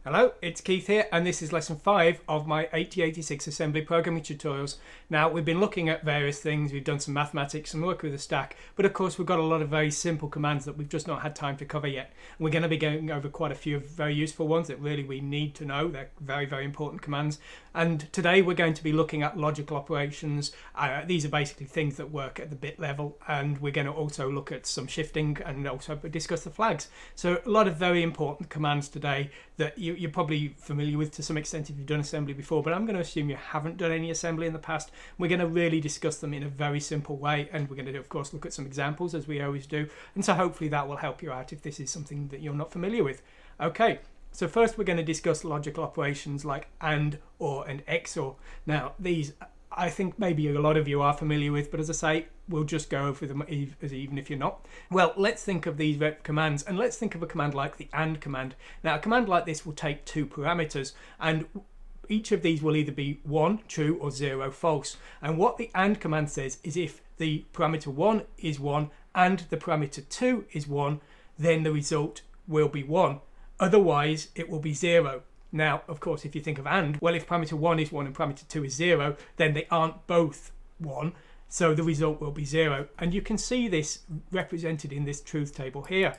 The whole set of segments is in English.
Hello, it's Keith here, and this is lesson 5 of my x86 assembly programming tutorials. Now, we've been looking at various things, we've done some mathematics, some work with the stack, but of course we've got a lot of very simple commands that we've just not had time to cover yet. And we're going to be going over quite a few very useful ones that really we need to know. They're very, very important commands. And today we're going to be looking at logical operations. These are basically things that work at the bit level, and we're going to also look at some shifting and also discuss the flags. So a lot of very important commands today that you're probably familiar with to some extent if you've done assembly before, but I'm going to assume you haven't done any assembly in the past. We're going to really discuss them in a very simple way, and we're going to, of course, look at some examples as we always do, and so hopefully that will help you out if this is something that you're not familiar with. Okay, so first we're going to discuss logical operations like AND, OR and XOR. Now these I think maybe a lot of you are familiar with, but as I say, we'll just go over them even if you're not. Well, let's think of these commands, and let's think of a command like the AND command. Now, a command like this will take two parameters, and each of these will either be 1, true, or 0, false. And what the AND command says is if the parameter 1 is 1 and the parameter 2 is 1, then the result will be 1. Otherwise, it will be 0. Now, of course, if you think of AND, well, if parameter 1 is 1 and parameter 2 is 0, then they aren't both 1, so the result will be 0. And you can see this represented in this truth table here.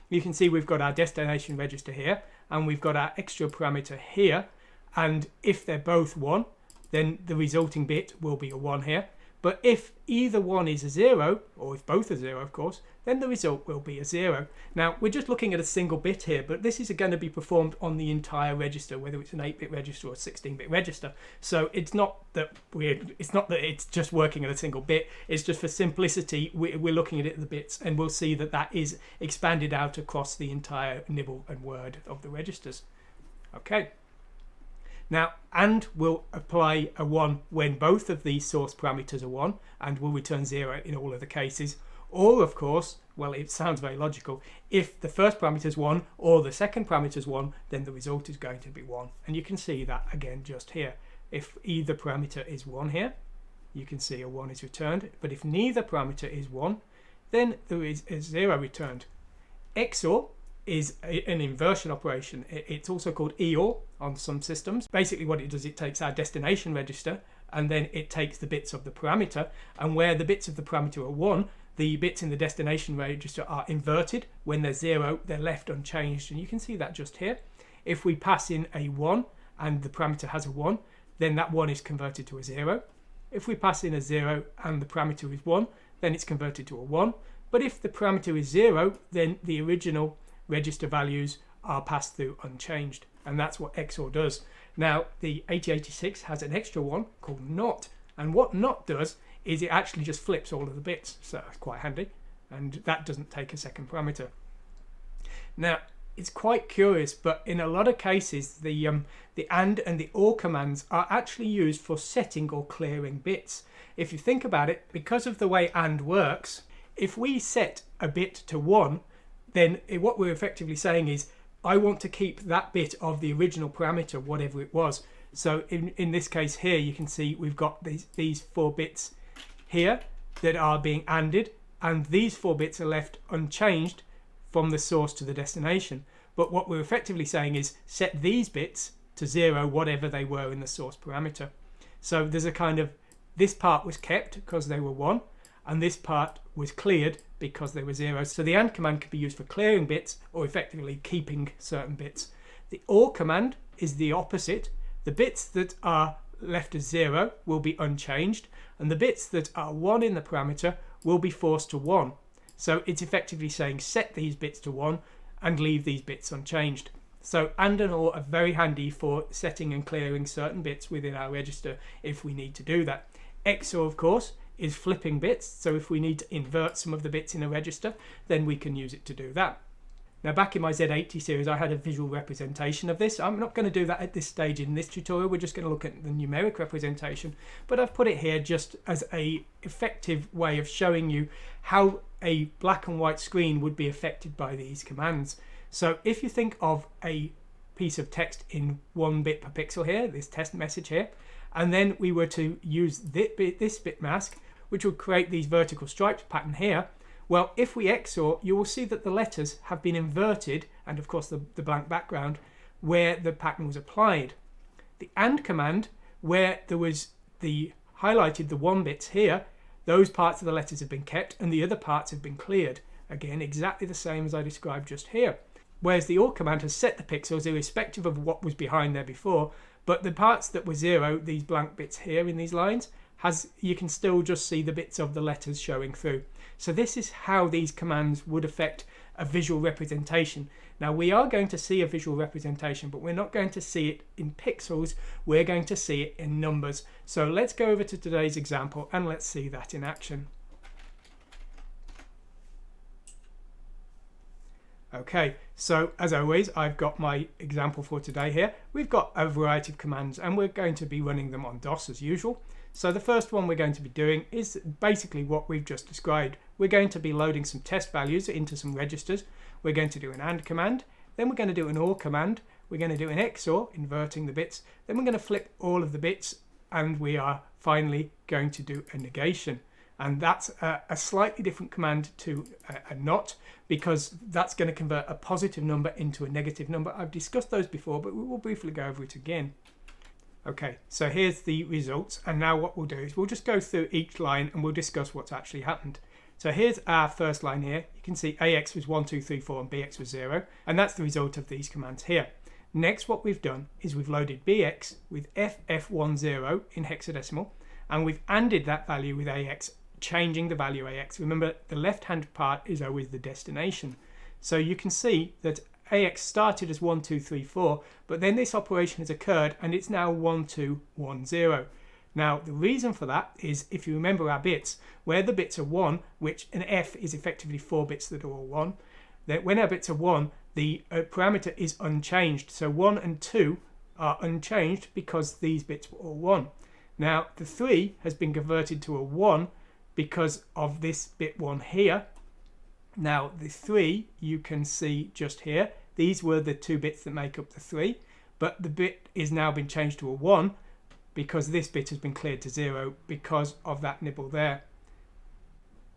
You can see we've got our destination register here, and we've got our extra parameter here, and if they're both 1, then the resulting bit will be a 1 here. But if either one is a 0, or if both are 0, of course, then the result will be a 0. Now, we're just looking at a single bit here, but this is going to be performed on the entire register, whether it's an 8-bit register or a 16-bit register. So it's not that it's just working at a single bit. It's just for simplicity, we're looking at it the bits, and we'll see that that is expanded out across the entire nibble and word of the registers. Okay. Now, AND will apply a 1 when both of these source parameters are 1 and will return 0 in all of the cases. Or, of course, well, it sounds very logical, if the first parameter is 1 or the second parameter is 1, then the result is going to be 1. And you can see that again just here. If either parameter is 1 here, you can see a 1 is returned. But if neither parameter is 1, then there is a 0 returned. XOR is an inversion operation. It's also called EOR on some systems. Basically what it does, it takes our destination register and then it takes the bits of the parameter, and where the bits of the parameter are 1, the bits in the destination register are inverted. When they're 0, they're left unchanged, and you can see that just here. If we pass in a 1 and the parameter has a 1, then that 1 is converted to a 0. If we pass in a 0 and the parameter is 1, then it's converted to a 1. But if the parameter is 0, then the original register values are passed through unchanged, and that's what XOR does. Now, the x86 has an extra one called NOT, and what NOT does is it actually just flips all of the bits, so it's quite handy, and that doesn't take a second parameter. Now, it's quite curious, but in a lot of cases the AND and the OR commands are actually used for setting or clearing bits. If you think about it, because of the way AND works, if we set a bit to 1, then what we're effectively saying is I want to keep that bit of the original parameter, whatever it was. So in this case here, you can see we've got these 4 bits here that are being ANDed, and these 4 bits are left unchanged from the source to the destination. But what we're effectively saying is set these bits to 0, whatever they were in the source parameter. So there's a kind of, this part was kept because they were 1, and this part was cleared because they were 0. So the AND command can be used for clearing bits or effectively keeping certain bits. The OR command is the opposite. The bits that are left as 0 will be unchanged, and the bits that are 1 in the parameter will be forced to 1. So it's effectively saying set these bits to 1 and leave these bits unchanged. So AND and OR are very handy for setting and clearing certain bits within our register if we need to do that. XOR, of course, is flipping bits, so if we need to invert some of the bits in a register, then we can use it to do that. Now, back in my Z80 series, I had a visual representation of this. I'm not going to do that at this stage in this tutorial. We're just going to look at the numeric representation, but I've put it here just as a effective way of showing you how a black and white screen would be affected by these commands. So if you think of a piece of text in 1 bit per pixel here, this test message here, and then we were to use this bit mask, which will create these vertical stripes pattern here. Well, if we XOR, you will see that the letters have been inverted, and of course the blank background, where the pattern was applied. The AND command, where there was the highlighted the 1 bits here, those parts of the letters have been kept and the other parts have been cleared. Again, exactly the same as I described just here. Whereas the OR command has set the pixels irrespective of what was behind there before, but the parts that were 0, these blank bits here in these lines, you can still just see the bits of the letters showing through. So this is how these commands would affect a visual representation. Now we are going to see a visual representation, but we're not going to see it in pixels, we're going to see it in numbers. So let's go over to today's example and let's see that in action. Okay, so as always, I've got my example for today here. We've got a variety of commands and we're going to be running them on DOS as usual. So the first one we're going to be doing is basically what we've just described. We're going to be loading some test values into some registers. We're going to do an AND command, then we're going to do an OR command, we're going to do an XOR, inverting the bits, then we're going to flip all of the bits, and we are finally going to do a negation. And that's a slightly different command to a NOT, because that's going to convert a positive number into a negative number. I've discussed those before, but we will briefly go over it again. Okay, so here's the results, and now what we'll do is we'll just go through each line and we'll discuss what's actually happened. So here's our first line here. You can see AX was 1, 2, 3, 4 and BX was 0, and that's the result of these commands here. Next, what we've done is we've loaded BX with FF10 in hexadecimal, and we've ANDed that value with AX, changing the value AX. Remember, the left-hand part is always the destination. So you can see that AX started as 1, 2, 3, 4, but then this operation has occurred and it's now 1, 2, 1, 0. Now, the reason for that is, if you remember our bits, where the bits are 1, which an F is effectively 4 bits that are all 1, that when our bits are 1, the parameter is unchanged. So 1 and 2 are unchanged because these bits were all 1. Now, the 3 has been converted to a 1 because of this bit 1 here. Now, the 3 you can see just here. These were the 2 bits that make up the 3, but the bit is now been changed to a 1 because this bit has been cleared to 0 because of that nibble there.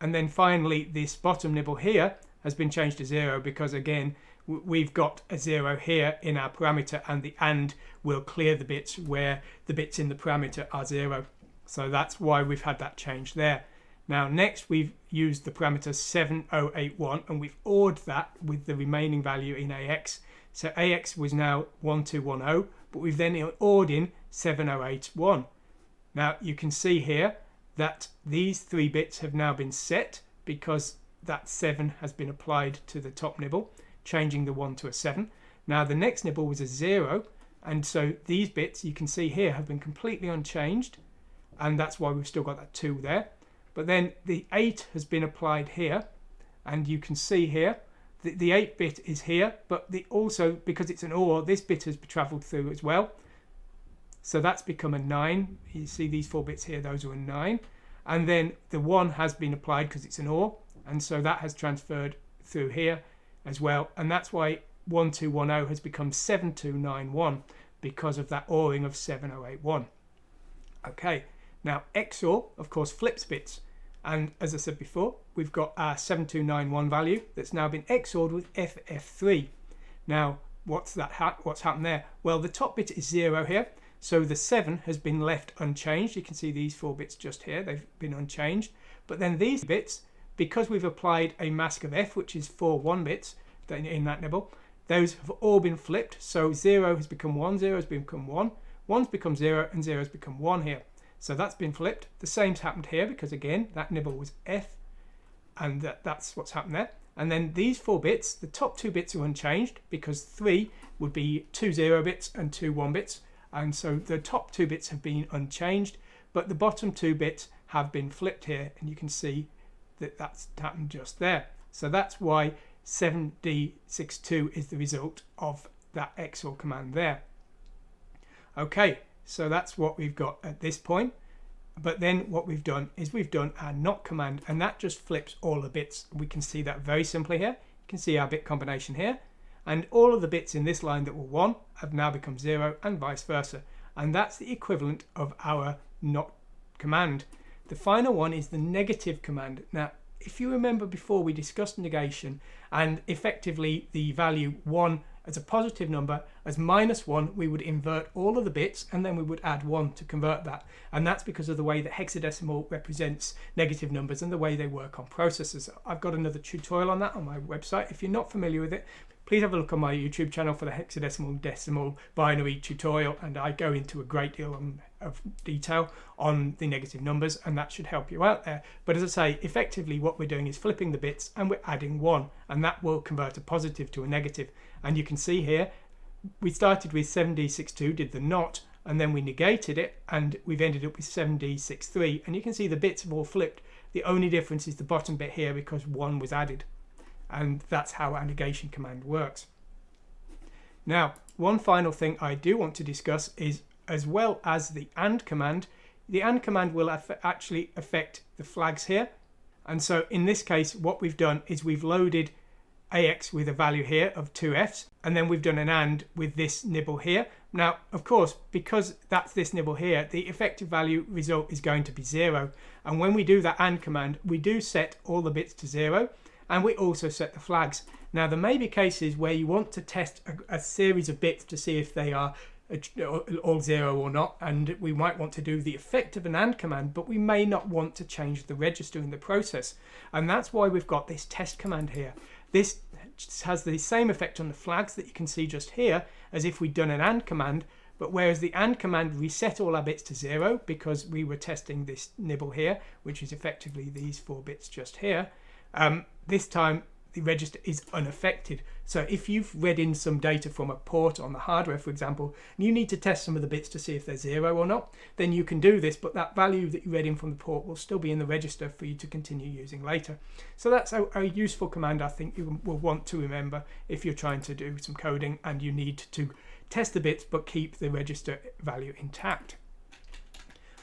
And then finally, this bottom nibble here has been changed to 0 because, again, we've got a 0 here in our parameter, and the AND will clear the bits where the bits in the parameter are 0. So that's why we've had that change there. Now next, we've used the parameter 7081 and we've ORed that with the remaining value in AX. So AX was now 1210, but we've then ORed in 7081. Now you can see here that these 3 bits have now been set because that 7 has been applied to the top nibble, changing the 1 to a 7. Now the next nibble was a 0, and so these bits you can see here have been completely unchanged, and that's why we've still got that 2 there. But then the 8 has been applied here, and you can see here that the 8 bit is here, but also, because it's an OR, this bit has travelled through as well. So that's become a 9. You see these 4 bits here, those are a 9. And then the 1 has been applied because it's an OR, and so that has transferred through here as well. And that's why 1210 has become 7291 because of that ORing of 7081. Okay. Now XOR, of course, flips bits, and as I said before, we've got our 7291 value that's now been XORed with FF3. Now, what's happened there? Well, the top bit is 0 here, so the 7 has been left unchanged. You can see these 4 bits just here, they've been unchanged. But then these bits, because we've applied a mask of F, which is 4 1 bits in that nibble, those have all been flipped. So 0 has become 1, 0 has become 1, 1's become 0, and 0 has become 1 here. So that's been flipped. The same's happened here because, again, that nibble was F, and that's what's happened there. And then these 4 bits, the top 2 bits are unchanged because 3 would be 2 0 bits and 2 1 bits, and so the top 2 bits have been unchanged, but the bottom 2 bits have been flipped here, and you can see that that's happened just there. So that's why 7D62 is the result of that XOR command there. Okay. So that's what we've got at this point. But then what we've done is we've done our NOT command, and that just flips all the bits. We can see that very simply here. You can see our bit combination here, and all of the bits in this line that were 1 have now become 0, and vice versa. And that's the equivalent of our NOT command. The final one is the negative command. Now, if you remember before, we discussed negation, and effectively the value 1 as a positive number. As -1, we would invert all of the bits and then we would add 1 to convert that. And that's because of the way that hexadecimal represents negative numbers and the way they work on processors. I've got another tutorial on that on my website. If you're not familiar with it, please have a look on my YouTube channel for the hexadecimal decimal binary tutorial, and I go into a great deal of detail on the negative numbers, and that should help you out there. But as I say, effectively what we're doing is flipping the bits and we're adding 1, and that will convert a positive to a negative. And you can see here we started with 7D62, did the not, and then we negated it and we've ended up with 7D63, and you can see the bits have all flipped. The only difference is the bottom bit here because 1 was added. And that's how our negation command works. Now, one final thing I do want to discuss is, as well as the AND command will actually affect the flags here. And so in this case, what we've done is we've loaded AX with a value here of 2Fs, and then we've done an AND with this nibble here. Now, of course, because that's this nibble here, the effective value result is going to be 0. And when we do that AND command, we do set all the bits to 0. And we also set the flags. Now there may be cases where you want to test a series of bits to see if they are all 0 or not, and we might want to do the effect of an AND command, but we may not want to change the register in the process, and that's why we've got this test command here. This has the same effect on the flags that you can see just here as if we'd done an AND command, but whereas the AND command reset all our bits to 0 because we were testing this nibble here, which is effectively these 4 bits just here, this time the register is unaffected. So if you've read in some data from a port on the hardware, for example, and you need to test some of the bits to see if they're 0 or not, then you can do this, but that value that you read in from the port will still be in the register for you to continue using later. So that's a useful command I think you will want to remember if you're trying to do some coding and you need to test the bits but keep the register value intact.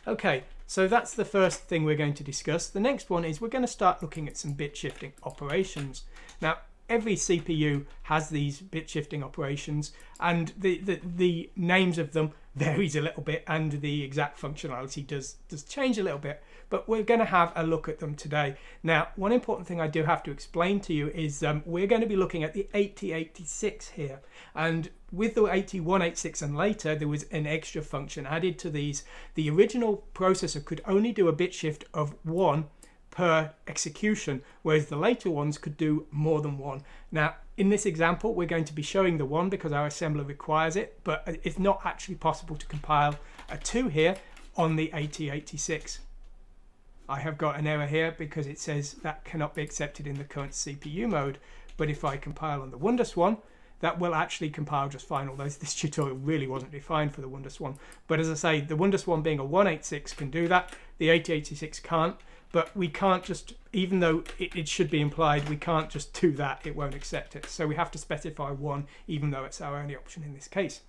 Okay, so that's the first thing we're going to discuss. The next one is we're going to start looking at some bit shifting operations. Now, every CPU has these bit shifting operations, and the names of them varies a little bit, and the exact functionality does change a little bit, but we're going to have a look at them today. Now, one important thing I do have to explain to you is we're going to be looking at the 8086 here, and with the 8186 and later there was an extra function added to these. The original processor could only do a bit shift of 1 per execution, whereas the later ones could do more than 1. Now in this example we're going to be showing the 1 because our assembler requires it, but it's not actually possible to compile a 2 here on the 8086. I have got an error here because it says that cannot be accepted in the current CPU mode, but if I compile on the WonderSwan, that will actually compile just fine, although this tutorial really wasn't defined for the WonderSwan. But as I say, the WonderSwan being a 186 can do that, the 8086 can't, but we can't just, even though it should be implied, we can't just do that, it won't accept it. So we have to specify 1, even though it's our only option in this case.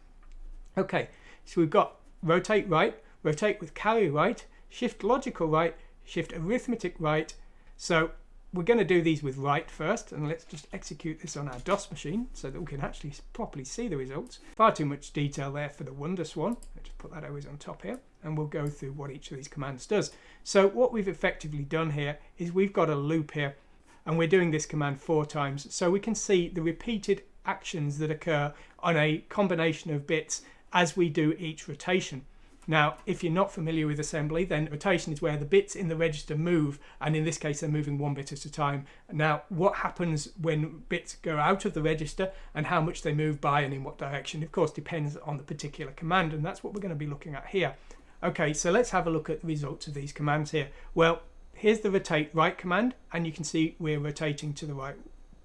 Okay, so we've got rotate right, rotate with carry right, shift logical right, shift arithmetic right. So we're going to do these with right first, and let's just execute this on our DOS machine so that we can actually properly see the results. Far too much detail there for the WonderSwan. Let's just put that always on top here, and we'll go through what each of these commands does. So what we've effectively done here is we've got a loop here, and we're doing this command 4 times, so we can see the repeated actions that occur on a combination of bits as we do each rotation. Now, if you're not familiar with assembly, then rotation is where the bits in the register move, and in this case they're moving 1 bit at a time. Now, what happens when bits go out of the register and how much they move by and in what direction, of course, depends on the particular command, and that's what we're going to be looking at here. Okay, so let's have a look at the results of these commands here. Well, here's the rotate right command, and you can see we're rotating to the right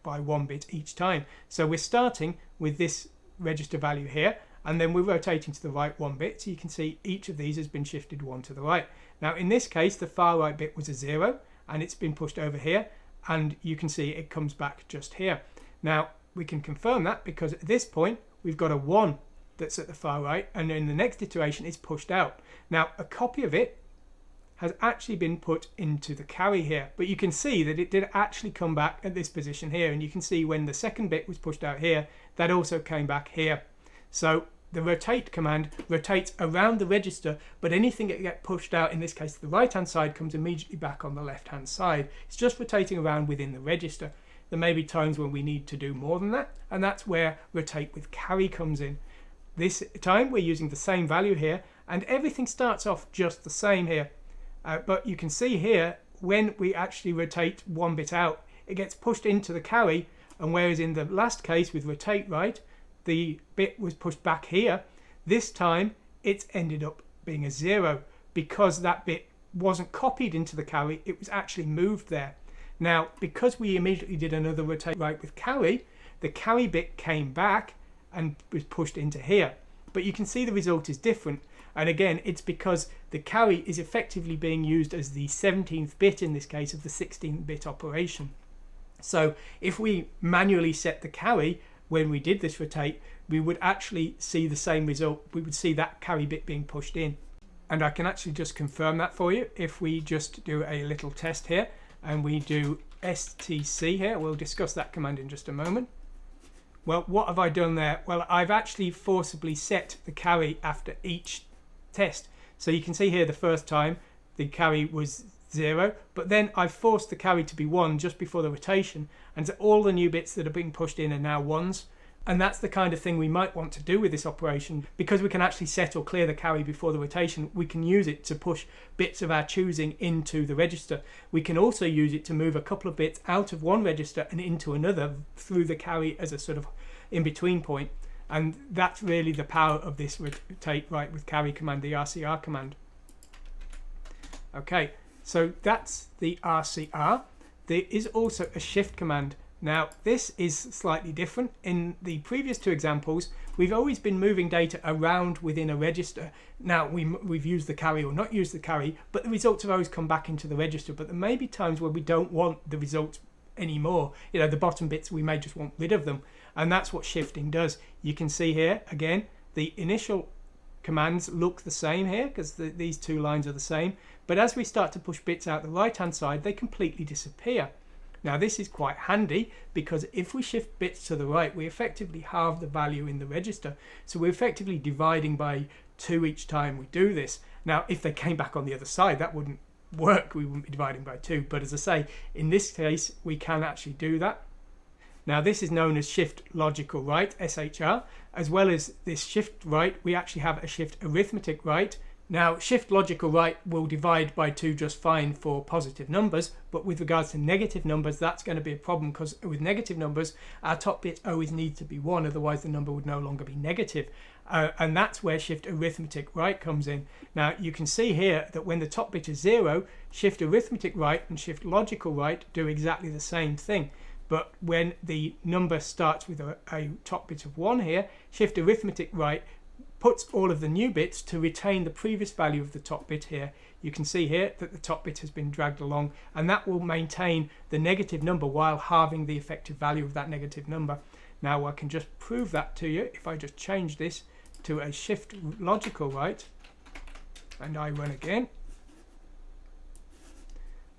by 1 bit each time. So we're starting with this register value here, and then we're rotating to the right 1 bit, so you can see each of these has been shifted 1 to the right. Now in this case the far right bit was a 0 and it's been pushed over here, and you can see it comes back just here. Now we can confirm that because at this point we've got a 1 that's at the far right, and in the next iteration it's pushed out. Now a copy of it has actually been put into the carry here, but you can see that it did actually come back at this position here, and you can see when the second bit was pushed out here, that also came back here. So the rotate command rotates around the register, but anything that gets pushed out, in this case the right hand side, comes immediately back on the left hand side. It's just rotating around within the register. There may be times when we need to do more than that, and that's where rotate with carry comes in. This time we're using the same value here, and everything starts off just the same here. But you can see here, when we actually rotate one bit out, it gets pushed into the carry, and whereas in the last case with rotate right, the bit was pushed back here, this time it's ended up being a 0 because that bit wasn't copied into the carry, it was actually moved there. Now, because we immediately did another rotate right with carry, the carry bit came back and was pushed into here. But you can see the result is different. And again, it's because the carry is effectively being used as the 17th bit in this case of the 16-bit operation. So if we manually set the carry when we did this rotate, we would actually see the same result. We would see that carry bit being pushed in. And I can actually just confirm that for you if we just do a little test here and we do stc here. We'll discuss that command in just a moment. Well, what have I done there? Well, I've actually forcibly set the carry after each test. So you can see here the first time the carry was 0, but then I've forced the carry to be 1 just before the rotation, and so all the new bits that are being pushed in are now 1s. And that's the kind of thing we might want to do with this operation. Because we can actually set or clear the carry before the rotation, we can use it to push bits of our choosing into the register. We can also use it to move a couple of bits out of one register and into another through the carry as a sort of in-between point. And that's really the power of this rotate right with carry command, the RCR command. Okay, so that's the RCR. There is also a shift command. Now, this is slightly different. In the previous two examples, we've always been moving data around within a register. Now, we've used the carry or not used the carry, but the results have always come back into the register. But there may be times where we don't want the results anymore. You know, the bottom bits, we may just want rid of them. And that's what shifting does. You can see here, again, the initial commands look the same here because these two lines are the same. But as we start to push bits out the right-hand side, they completely disappear. Now this is quite handy because if we shift bits to the right, we effectively halve the value in the register. So we're effectively dividing by 2 each time we do this. Now if they came back on the other side, that wouldn't work. We wouldn't be dividing by 2. But as I say, in this case, we can actually do that. Now this is known as shift logical right, SHR. As well as this shift right, we actually have a shift arithmetic right. Now, shift logical right will divide by 2 just fine for positive numbers, but with regards to negative numbers, that's going to be a problem because with negative numbers, our top bit always needs to be 1, otherwise the number would no longer be negative. And that's where shift arithmetic right comes in. Now, you can see here that when the top bit is 0, shift arithmetic right and shift logical right do exactly the same thing. But when the number starts with a top bit of 1 here, shift arithmetic right puts all of the new bits to retain the previous value of the top bit here. You can see here that the top bit has been dragged along, and that will maintain the negative number while halving the effective value of that negative number. Now I can just prove that to you if I just change this to a shift logical right and I run again.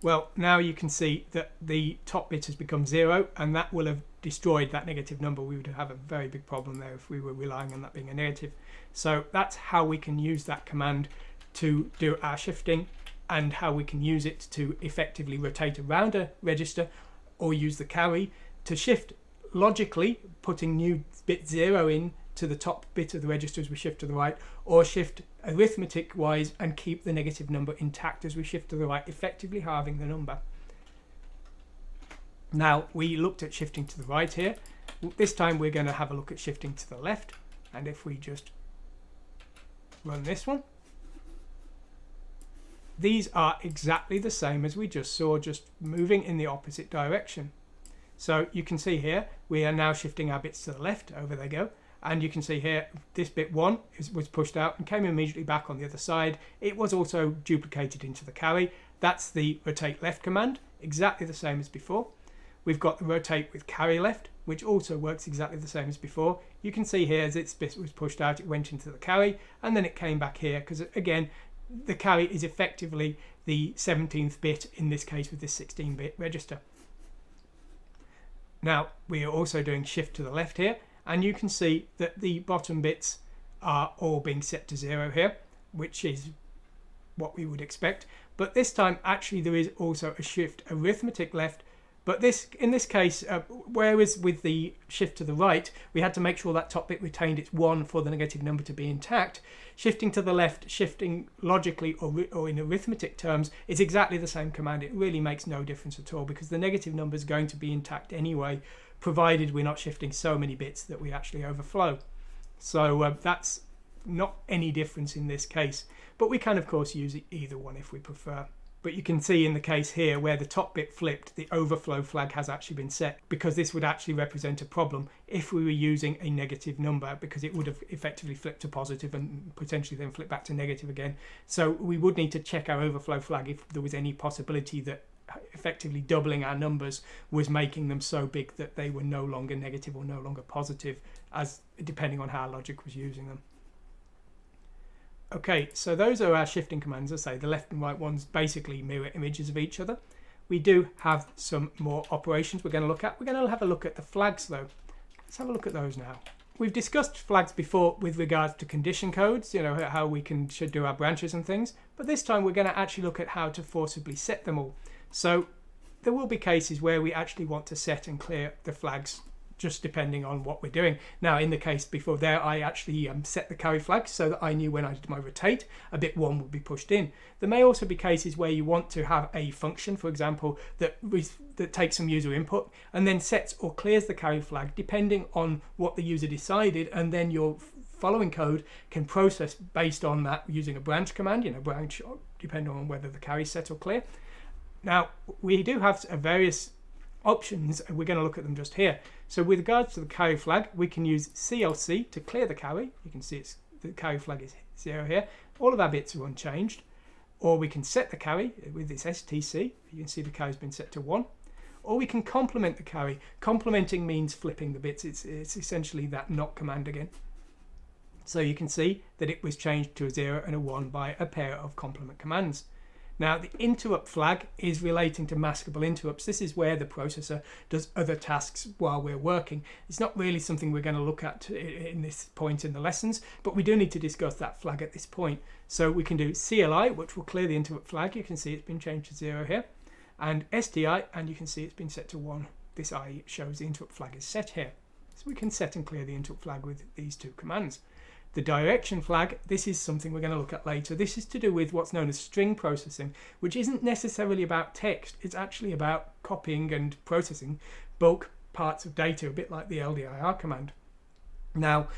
Well, now you can see that the top bit has become 0, and that will have destroyed that negative number. We would have a very big problem there if we were relying on that being a negative. So that's how we can use that command to do our shifting, and how we can use it to effectively rotate around a register, or use the carry to shift logically, putting new bit 0 in to the top bit of the register as we shift to the right, or shift arithmetic wise and keep the negative number intact as we shift to the right, effectively halving the number. Now we looked at shifting to the right here. This time we're going to have a look at shifting to the left, and if we just run this one, these are exactly the same as we just saw, just moving in the opposite direction. So you can see here we are now shifting our bits to the left. Over they go. And you can see here this bit 1 was pushed out and came immediately back on the other side. It was also duplicated into the carry. That's the rotate left command, exactly the same as before. We've got the rotate with carry left, which also works exactly the same as before. You can see here as its bit was pushed out, it went into the carry, and then it came back here because again the carry is effectively the 17th bit in this case with this 16-bit register. Now we are also doing shift to the left here, and you can see that the bottom bits are all being set to 0 here, which is what we would expect. But this time actually there is also a shift arithmetic left, But in this case, whereas with the shift to the right, we had to make sure that top bit retained its 1 for the negative number to be intact. Shifting to the left, shifting logically or in arithmetic terms, is exactly the same command. It really makes no difference at all, because the negative number is going to be intact anyway, provided we're not shifting so many bits that we actually overflow. So that's not any difference in this case, but we can of course use either one if we prefer. But you can see in the case here where the top bit flipped, the overflow flag has actually been set, because this would actually represent a problem if we were using a negative number, because it would have effectively flipped to positive and potentially then flip back to negative again. So we would need to check our overflow flag if there was any possibility that effectively doubling our numbers was making them so big that they were no longer negative or no longer positive, as depending on how logic was using them. Okay, so those are our shifting commands. As I say, the left and right ones basically mirror images of each other. We do have some more operations we're going to look at. We're going to have a look at the flags though. Let's have a look at those now. We've discussed flags before with regards to condition codes, you know, how we should do our branches and things, but this time we're going to actually look at how to forcibly set them all. So there will be cases where we actually want to set and clear the flags just depending on what we're doing. Now in the case before there, I actually set the carry flag so that I knew when I did my rotate, a bit 1 would be pushed in. There may also be cases where you want to have a function, for example, that takes some user input and then sets or clears the carry flag depending on what the user decided, and then your following code can process based on that using a branch command, you know, branch depending on whether the carry is set or clear. Now we do have various options, and we're going to look at them just here. So with regards to the carry flag, we can use CLC to clear the carry. You can see the carry flag is 0 here. All of our bits are unchanged. Or we can set the carry with this STC. You can see the carry's been set to 1. Or we can complement the carry. Complementing means flipping the bits. It's essentially that not command again. So you can see that it was changed to a 0 and a 1 by a pair of complement commands. Now the interrupt flag is relating to maskable interrupts. This is where the processor does other tasks while we're working. It's not really something we're going to look at in this point in the lessons, but we do need to discuss that flag at this point. So we can do CLI, which will clear the interrupt flag. You can see it's been changed to 0 here. And STI, and you can see it's been set to 1. This I shows the interrupt flag is set here. So we can set and clear the interrupt flag with these two commands. The direction flag, this is something we're going to look at later. This is to do with what's known as string processing, which isn't necessarily about text. It's actually about copying and processing bulk parts of data, a bit like the LDIR command. Now,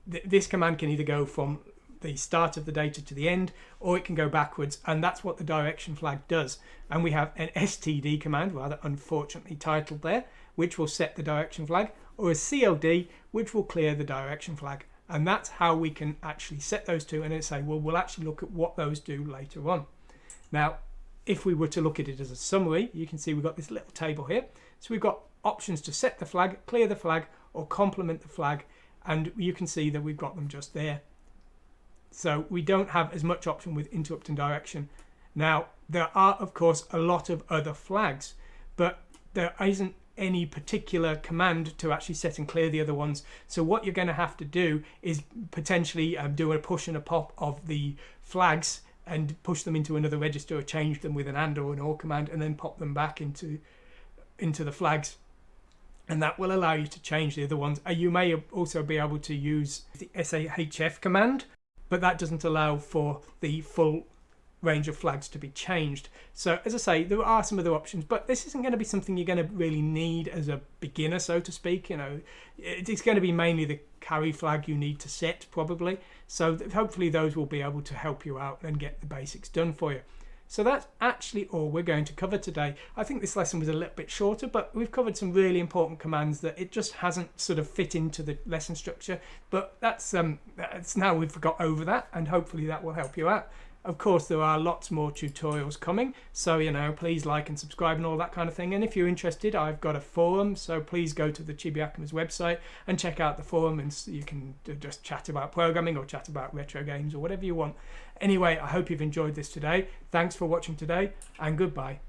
this command can either go from the start of the data to the end, or it can go backwards, and that's what the direction flag does. And we have an STD command, rather unfortunately titled there, which will set the direction flag, or a CLD, which will clear the direction flag. And that's how we can actually set those two and then say, well, we'll actually look at what those do later on. Now, if we were to look at it as a summary, you can see we've got this little table here. So we've got options to set the flag, clear the flag, or complement the flag. And you can see that we've got them just there. So we don't have as much option with interrupt and direction. Now, there are, of course, a lot of other flags, but there isn't any particular command to actually set and clear the other ones. So what you're going to have to do is potentially do a push and a pop of the flags and push them into another register, or change them with an AND or an OR command, and then pop them back into the flags. And that will allow you to change the other ones. You may also be able to use the SAHF command, but that doesn't allow for the full range of flags to be changed. So as I say, there are some other options, but this isn't going to be something you're going to really need as a beginner, so to speak. You know, it's going to be mainly the carry flag you need to set probably. So hopefully those will be able to help you out and get the basics done for you. So that's actually all we're going to cover today. I think this lesson was a little bit shorter, but we've covered some really important commands that it just hasn't sort of fit into the lesson structure. But that's now we've got over that, and hopefully that will help you out. Of course, there are lots more tutorials coming, so you know, please like and subscribe and all that kind of thing. And if you're interested, I've got a forum, so please go to the Chibi Akima's website and check out the forum, and you can just chat about programming or chat about retro games or whatever you want. Anyway, I hope you've enjoyed this today. Thanks for watching today, and goodbye.